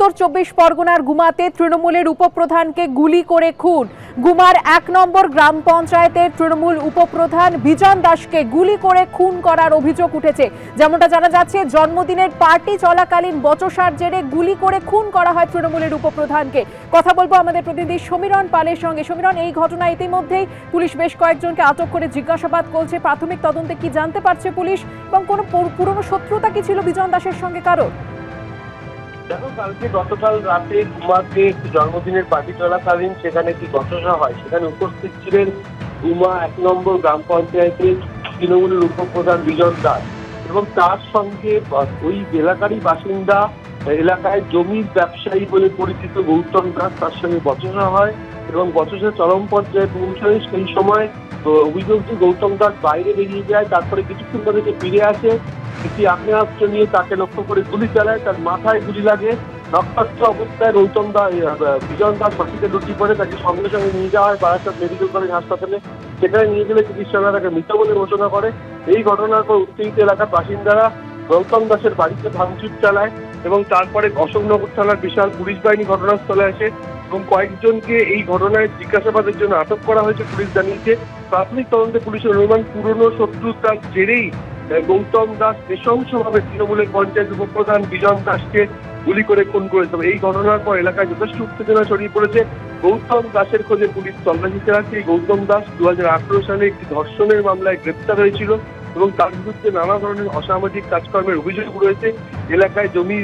উত্তর 24 পরগনার গুমাতে তৃণমূলের উপপ্রধানকে গুলি করে খুন। গুমার 1 নম্বর গ্রাম পঞ্চায়েতের তৃণমূল উপপ্রধান বিজন দাসকে গুলি করে খুন করার অভিযোগ উঠেছে। যেমনটা জানা যাচ্ছে, জন্মদিনের পার্টি চলাকালীন বচসার জেরে গুলি করে খুন করা হয় তৃণমূলের উপপ্রধানকে। কথা বলবো আমাদের প্রতিনিধি সমীরণ পালের সঙ্গে। সমীরণ, এই ঘটনা ইতিমধ্যেই পুলিশ বেশ কয়েকজনকে আটক করে জিজ্ঞাসাবাদ করছে। প্রাথমিক তদন্তে কি জানতে পারছে পুলিশ, এবং কোনো পুরনো শত্রুতা কি ছিল বিজন দাসের সঙ্গে কারো? দেখো, গতকাল রাতে গুমাতে জন্মদিনের পার্টি চলাকালীন সেখানে কি বচসা হয়, সেখানে উপস্থিত ছিলেন গুমা 1 নম্বর গ্রাম পঞ্চায়েতের তৃণমূলের উপপ্রধান বিজন দাস এবং তার সঙ্গে ওই এলাকারই বাসিন্দা, এলাকায় জমির ব্যবসায়ী বলে পরিচিত গৌতম দাস, তার সঙ্গে বচসা হয় এবং বচসা চরম পর্যায়ে পৌঁছায়। সেই সময় অভিযোগ যে গৌতম দাস বাইরে বেরিয়ে যায়, তারপরে কিছুক্ষণ পরে ফিরে আসে, একটি আগ্নেয়াস্ত্র নিয়ে তাকে লক্ষ্য করে গুলি চালায়, তার মাথায় গুলি লাগে। রক্তাক্ত অবস্থায় বিজন দাস মাটিতে লুটিয়ে পড়ে, তাকে সঙ্গে সঙ্গে নিয়ে যাওয়া হয় বারাসাত মেডিকেল কলেজ হাসপাতালে। সেখানে নিয়ে গেলে চিকিৎসকরা তাকে মৃত বলে ঘোষণা করে। এই ঘটনার পর উত্তেজিত এলাকার বাসিন্দারা গৌতম দাসের বাড়িতে ভাঙচুর চালায় এবং তারপরে অশোকনগর থানার বিশাল পুলিশ বাহিনী ঘটনাস্থলে আসে এবং কয়েকজনকে এই ঘটনায় জিজ্ঞাসাবাদের জন্য আটক করা হয়েছে। পুলিশ জানিয়েছে, প্রাথমিক তদন্তে পুলিশের অনুমান পুরনো শত্রুতার জেরেই গৌতম দাস নৃশংসভাবে তৃণমূলের পঞ্চায়েত উপপ্রধান বিজন দাসকে গুলি করে খুন করেছে। এই ঘটনার পর এলাকায় যথেষ্ট উত্তেজনা ছড়িয়ে পড়েছে। গৌতম দাসের খোঁজে পুলিশ তল্লাশি চালাচ্ছে। এই গৌতম দাস 2018 সালে একটি ধর্ষণের মামলায় গ্রেপ্তার হয়েছিল এবং তার বিরুদ্ধে নানা ধরনের অসামাজিক কাজকর্মের অভিযোগ রয়েছে। এলাকায় জমি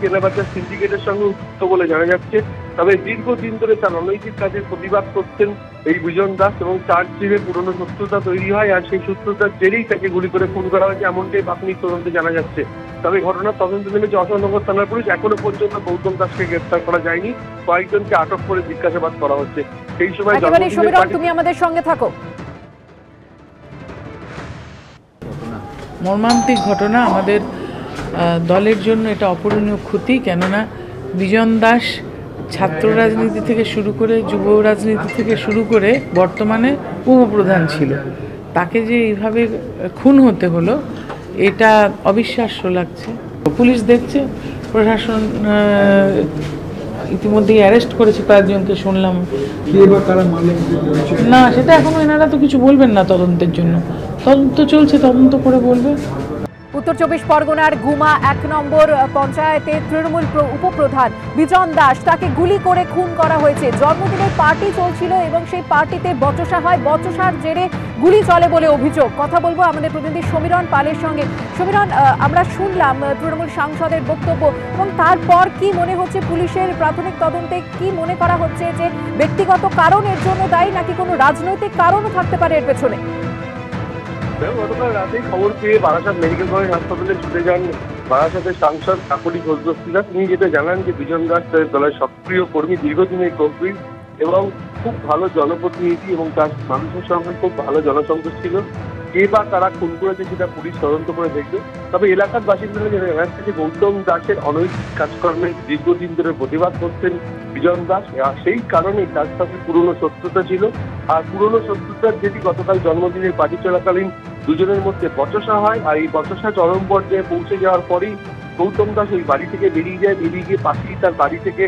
কেনাবেচার সিন্ডিকেটের সঙ্গে যুক্ত বলে জানা যাচ্ছে। তবে দীর্ঘদিন ধরে তার অনৈতিক কাজের প্রতিবাদ করতেন এই বিজন দাস এবং তার জেরে পুরনো শত্রুতা তৈরি হয়, আর সেই শত্রুতার জেরেই তাকে গুলি করে খুন করা হয়েছে, এমনটাই প্রাথমিক তদন্তে জানা যাচ্ছে। তবে ঘটনার তদন্ত নেমেছে অশোকনগর থানার পুলিশ। এখনো পর্যন্ত গৌতম দাসকে গ্রেপ্তার করা যায়নি, কয়েকজনকে আটক করে জিজ্ঞাসাবাদ করা হচ্ছে। সেই সময় তুমি আমাদের সঙ্গে থাকো। মর্মান্তিক ঘটনা, আমাদের দলের জন্য এটা অপূরণীয় ক্ষতি। কেননা বিজন দাস ছাত্র রাজনীতি থেকে শুরু করে যুব রাজনীতি থেকে শুরু করে বর্তমানে উপপ্রধান ছিল। তাকে যে এইভাবে খুন হতে হলো, এটা অবিশ্বাস্য লাগছে। পুলিশ দেখছে, প্রশাসন ইতিমধ্যেই অ্যারেস্ট করেছে কয়েকজনকে, শুনলাম। না, সেটা এখনো এনারা তো কিছু বলবেন না, তদন্তের জন্য তদন্ত চলছে, তদন্ত করে বলবে। উত্তর 24 পরগনার গুমা 1 নম্বর পঞ্চায়েতের তৃণমূল উপপ্রধান বিজন দাস, তাকে গুলি করে খুন করা হয়েছে। জন্মদিনের পার্টি চলছিল এবং সেই পার্টিতে বচসা হয়, বচসার জেরে গুলি চলে বলে অভিযোগ। কথা বলবো আমাদের প্রতিনিধি সমীরণ পালের সঙ্গে। সমীরণ, আমরা শুনলাম তৃণমূল সাংসদের বক্তব্য, এবং তারপর কি মনে হচ্ছে পুলিশের প্রাথমিক তদন্তে কি মনে করা হচ্ছে যে ব্যক্তিগত কারণের জন্য দায়ী, নাকি কোনো রাজনৈতিক কারণও থাকতে পারে এর পেছনে? গতকাল রাতেই খবর পেয়ে বারাসাত মেডিকেল কলেজ হাসপাতালে ছুটে যান বারাসাতের সাংসদ কাকলি ঘোষদস্তিরা। তিনি যেটা জানান যে বিজন দাস তার দলের সক্রিয় কর্মী, দীর্ঘদিনের কর্মী এবং খুব ভালো জনপ্রতিনিধি, এবং তার মানুষের সঙ্গে খুব ভালো জনসংযোগ ছিল। কে বা তারা খুন করেছে সেটা পুলিশ তদন্ত করে দেখবে। তবে এলাকার বাসিন্দারা জানা যাচ্ছে যে গৌতম দাসের অনৈতিক কাজকর্মের দীর্ঘদিন ধরে প্রতিবাদ করতেন বিজন দাস, সেই কারণেই তার সঙ্গে পুরনো শত্রুতা ছিল। আর পুরনো শত্রুতার যেটি গতকাল জন্মদিনের পার্টি চলাকালীন দুজনের মধ্যে বচসা হয়, আর এই বচসা চরম পর্যায়ে পৌঁছে যাওয়ার পরেই গৌতম দাস ওই বাড়ি থেকে বেরিয়ে যায়। বেরিয়ে গিয়ে পাশেই তার বাড়ি থেকে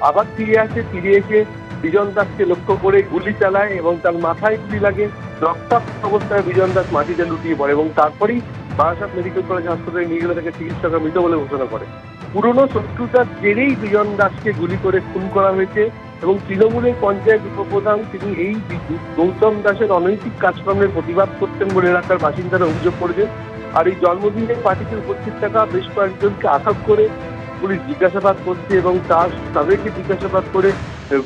আবার ফিরে এসে বিজন দাসকে লক্ষ্য করে গুলি চালায় এবং তার মাথায় গুলি লাগে। রক্তাক্ত অবস্থায় বিজন দাস মাটিতে লুটিয়ে পড়ে এবং তারপরেই বারাসাত মেডিকেল কলেজ হাসপাতালে নিয়ে গেলে তাকে চিকিৎসকরা মৃত বলে ঘোষণা করে। পুরনো শত্রুতার জেরেই বিজন দাসকে গুলি করে খুন করা হয়েছে এবং তৃণমূলের পঞ্চায়েত উপপ্রধান তিনি এই গৌতম দাসের অনৈতিক কাজকর্মের প্রতিবাদ করতেন বলে এলাকার বাসিন্দারা অভিযোগ করেছেন। আর এই জন্মদিনের পার্টিতে উপস্থিত থাকা বেশ কয়েকজনকে আটক করে পুলিশ জিজ্ঞাসাবাদ করছে এবং তাদেরকে জিজ্ঞাসাবাদ করে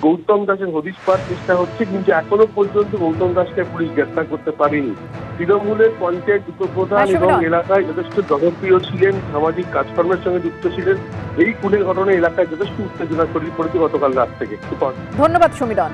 গৌতম দাসের হদিশ পাওয়ার চেষ্টা হচ্ছে, কিন্তু এখনো পর্যন্ত গৌতম দাসকে পুলিশ গ্রেফতার করতে পারেনি। তৃণমূলের পঞ্চায়েত উপপ্রধান এবং এলাকায় যথেষ্ট জনপ্রিয় ছিলেন, সামাজিক কাজকর্মের সঙ্গে যুক্ত ছিলেন। এই খুনের ঘটনায় এলাকায় যথেষ্ট উত্তেজনা ছড়িয়ে পড়েছে গতকাল রাত থেকে। ধন্যবাদ সমীরণ।